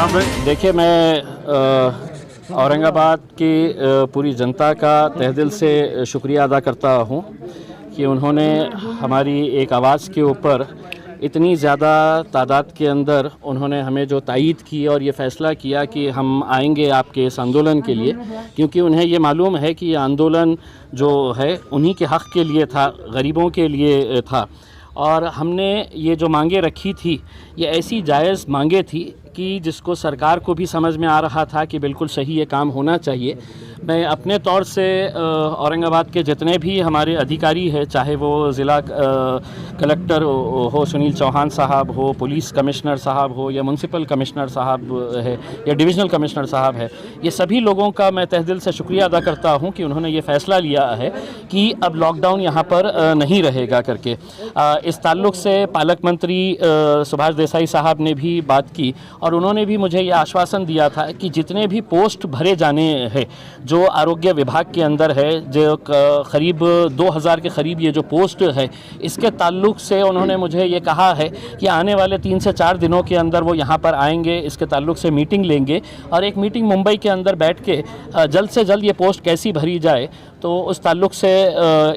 देखिए, मैं औरंगाबाद की पूरी जनता का तहे दिल से शुक्रिया अदा करता हूँ कि उन्होंने हमारी एक आवाज़ के ऊपर इतनी ज़्यादा तादाद के अंदर उन्होंने हमें जो तायीद की और ये फ़ैसला किया कि हम आएंगे आपके इस आंदोलन के लिए, क्योंकि उन्हें ये मालूम है कि ये आंदोलन जो है उन्हीं के हक़ के लिए था, गरीबों के लिए था। और हमने ये जो मांगे रखी थी ये ऐसी जायज़ मांगे थी कि जिसको सरकार को भी समझ में आ रहा था कि बिल्कुल सही ये काम होना चाहिए। मैं अपने तौर से औरंगाबाद के जितने भी हमारे अधिकारी हैं, चाहे वो ज़िला कलेक्टर हो सुनील चौहान साहब हो, पुलिस कमिश्नर साहब हो, या म्यूनसिपल कमिश्नर साहब है, या डिविज़नल कमिश्नर साहब है, ये सभी लोगों का मैं तहे दिल से शुक्रिया अदा करता हूँ कि उन्होंने ये फ़ैसला लिया है कि अब लॉकडाउन यहाँ पर नहीं रहेगा करके। इस ताल्लुक़ से पालक मंत्री सुभाष देसाई साहब ने भी बात की और उन्होंने भी मुझे ये आश्वासन दिया था कि जितने भी पोस्ट भरे जाने हैं जो आरोग्य विभाग के अंदर है, जो करीब 2000 के करीब ये जो पोस्ट है, इसके ताल्लुक़ से उन्होंने मुझे ये कहा है कि आने वाले 3 से 4 दिनों के अंदर वो यहाँ पर आएंगे, इसके ताल्लुक़ से मीटिंग लेंगे और एक मीटिंग मुंबई के अंदर बैठ के जल्द से जल्द ये पोस्ट कैसी भरी जाए तो उस ताल्लुक़ से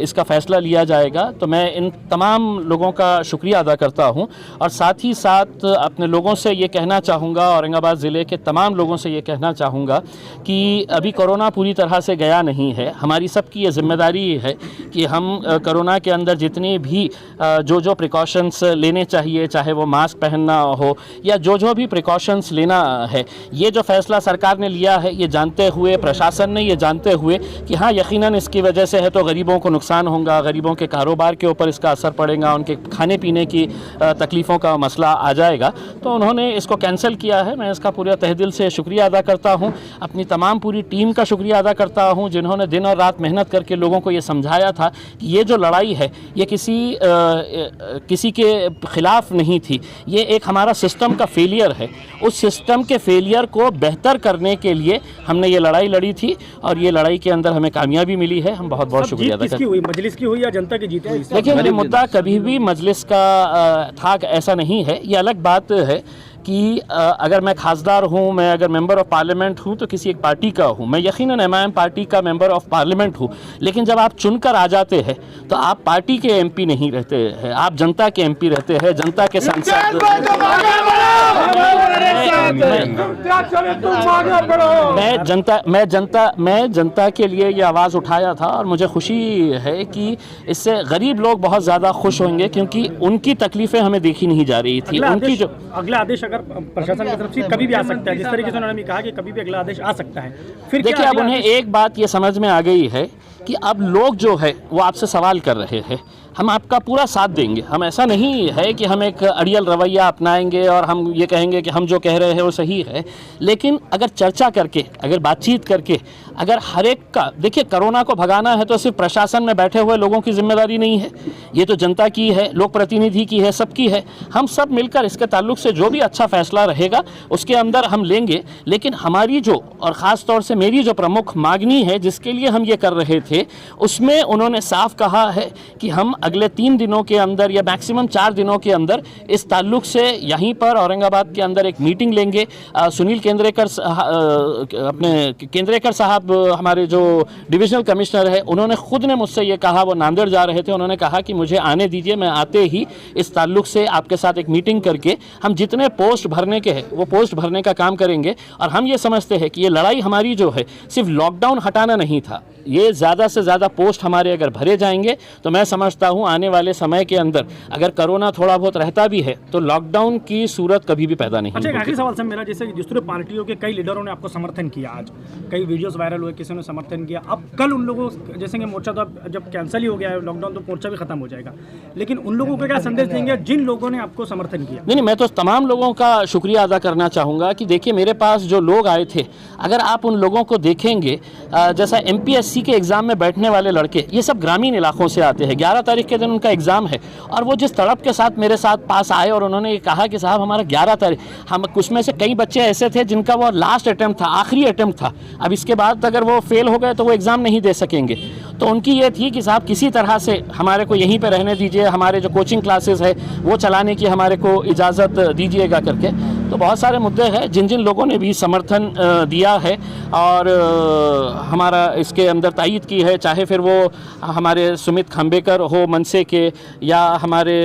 इसका फ़ैसला लिया जाएगा। तो मैं इन तमाम लोगों का शुक्रिया अदा करता हूं और साथ ही साथ अपने लोगों से ये कहना चाहूँगा, औरंगाबाद ज़िले के तमाम लोगों से ये कहना चाहूँगा कि अभी कोरोना पूरी तरह से गया नहीं है। हमारी सबकी ये ज़िम्मेदारी है कि हम कोरोना के अंदर जितने भी जो प्रिकॉशंस लेने चाहिए, चाहे वो मास्क पहनना हो या जो भी प्रिकॉशंस लेना है, ये जो फ़ैसला सरकार ने लिया है ये जानते हुए, प्रशासन ने ये जानते हुए कि हाँ यकीनन इसकी वजह से है तो गरीबों को नुकसान होगा, गरीबों के कारोबार के ऊपर इसका असर पड़ेगा, उनके खाने पीने की तकलीफ़ों का मसला आ जाएगा, तो उन्होंने इसको कैंसिल किया है। मैं इसका पूरा तहे दिल से शुक्रिया अदा करता हूं। अपनी तमाम पूरी टीम का शुक्रिया अदा करता हूं जिन्होंने दिन और रात मेहनत करके लोगों को ये समझाया था कि ये जो लड़ाई है ये किसी के ख़िलाफ़ नहीं थी, ये एक हमारा सिस्टम का फेलियर है। उस सिस्टम के फेलियर को बेहतर करने के लिए हमने ये लड़ाई लड़ी थी और ये लड़ाई के अंदर हमें कामयाबी मिली है। हम बहुत बहुत शुक्रिया अदा करते हैं। मजलिस की हुई या जनता की जीत है? देखिए, मेरे मुद्दा कभी भी मजलिस का था ऐसा नहीं है। ये अलग बात है कि अगर मैं खासदार हूँ, मैं अगर मेंबर ऑफ़ पार्लियामेंट हूँ तो किसी एक पार्टी का हूँ, मैं यकीनन एमआईएम पार्टी का मेंबर ऑफ़ पार्लियामेंट हूँ, लेकिन जब आप चुनकर आ जाते हैं तो आप पार्टी के एमपी नहीं रहते हैं, आप जनता के एमपी रहते हैं, जनता के सांसद। मैं जनता के लिए ये आवाज़ उठाया था और मुझे खुशी है कि इससे गरीब लोग बहुत ज़्यादा खुश होंगे क्योंकि उनकी तकलीफ़ें हमें देखी नहीं जा रही थी। उनकी जो अगला आदेश अगर प्रशासन की तरफ से कभी भी आ सकता है, जिस तरीके से उन्होंने कहा कि कभी भी अगला आदेश आ सकता है, फिर देखिए अब उन्हें एक बात ये समझ में आ गई है कि अब लोग जो है वो आपसे सवाल कर रहे हैं, हम आपका पूरा साथ देंगे। हम ऐसा नहीं है कि हम एक अड़ियल रवैया अपनाएंगे और हम ये कहेंगे कि हम जो कह रहे हैं वो सही है, लेकिन अगर चर्चा करके, अगर बातचीत करके, अगर हर एक का, देखिए कोरोना को भगाना है तो सिर्फ प्रशासन में बैठे हुए लोगों की जिम्मेदारी नहीं है, ये तो जनता की है, लोक प्रतिनिधि की है, सबकी है। हम सब मिलकर इसके ताल्लुक से जो भी अच्छा फैसला रहेगा उसके अंदर हम लेंगे। लेकिन हमारी जो, और ख़ास तौर से मेरी जो प्रमुख मांगनी है जिसके लिए हम ये कर रहे थे, उसमें उन्होंने साफ कहा है कि हम अगले 3 दिनों के अंदर या मैक्सिमम 4 दिनों के अंदर इस ताल्लुक से यहीं पर औरंगाबाद के अंदर एक मीटिंग लेंगे। सुनील केंद्रेकर साहब हमारे जो डिविजनल कमिश्नर है, उन्होंने खुद ने मुझसे ये कहा, वो नांदेड़ जा रहे थे, उन्होंने कहा कि मुझे आने दीजिए, मैं आते ही इस ताल्लुक से आपके साथ एक मीटिंग करके हम जितने पोस्ट भरने के हैं वो पोस्ट भरने का काम करेंगे। और हम ये समझते हैं कि ये लड़ाई हमारी जो है सिर्फ लॉकडाउन हटाना नहीं था, ये ज़्यादा से ज़्यादा पोस्ट हमारे अगर भरे जाएंगे तो मैं समझता हूँ आने वाले समय के अंदर अगर कोरोना थोड़ा बहुत रहता भी है तो लॉकडाउन की सूरत कभी भी पैदा नहीं होगी। अच्छा, आखिरी सवाल सर मेरा, जैसे जिस तरह पार्टियों के कई लीडरों ने आपको समर्थन किया, आज कई वीडियोस वायरल हुए, किसी ने समर्थन किया, अब कल उन लोगों, जैसे कि मोर्चा तो जब कैंसिल ही हो गया है लॉकडाउन तो मोर्चा भी खत्म हो जाएगा, लेकिन उन लोगों को क्या संदेश देंगे जिन लोगों ने आपको समर्थन किया? नहीं, मैं तो तमाम लोगों का शुक्रिया अदा करना चाहूँगा कि देखिए मेरे पास जो लोग आए थे, अगर आप उन लोगों को देखेंगे, जैसा MPSC के एग्ज़ाम में बैठने वाले लड़के, ये सब ग्रामीण इलाकों से आते हैं, 11 तारीख के दिन उनका एग्ज़ाम है और वो जिस तड़प के साथ मेरे साथ पास आए और उन्होंने कहा कि साहब हमारा 11 तारीख, हम उसमें से कई बच्चे ऐसे थे जिनका वो लास्ट अटैम्प्ट था, आखिरी अटैम्प्ट था, अब इसके बाद अगर वो फेल हो गए तो वो एग्ज़ाम नहीं दे सकेंगे। तो उनकी ये थी कि साहब किसी तरह से हमारे को यहीं पे रहने दीजिए, हमारे जो कोचिंग क्लासेस है वो चलाने की हमारे को इजाज़त दीजिएगा करके। तो बहुत सारे मुद्दे हैं जिन जिन लोगों ने भी समर्थन दिया है और हमारा इसके अंदर तायीद की है, चाहे फिर वो हमारे सुमित खंबेकर हो मनसे के, या हमारे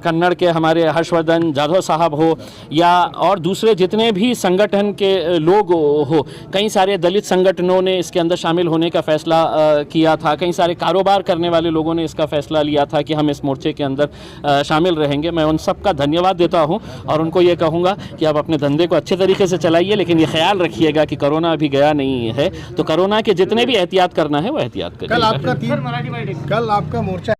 कन्नड़ के हमारे हर्षवर्धन जाधव साहब हो, या और दूसरे जितने भी संगठन के लोग हो। कई सारे दलित संगठनों ने इसके अंदर शामिल होने का फैसला किया था, कई सारे कारोबार करने वाले लोगों ने इसका फैसला लिया था कि हम इस मोर्चे के अंदर शामिल रहेंगे। मैं उन सब का धन्यवाद देता हूं और उनको ये कहूँगा कि आप अपने धंधे को अच्छे तरीके से चलाइए, लेकिन ये ख्याल रखिएगा कि कोरोना अभी गया नहीं है, तो कोरोना के जितने भी एहतियात करना है वो एहतियात करिए। कल आपका मोर्चा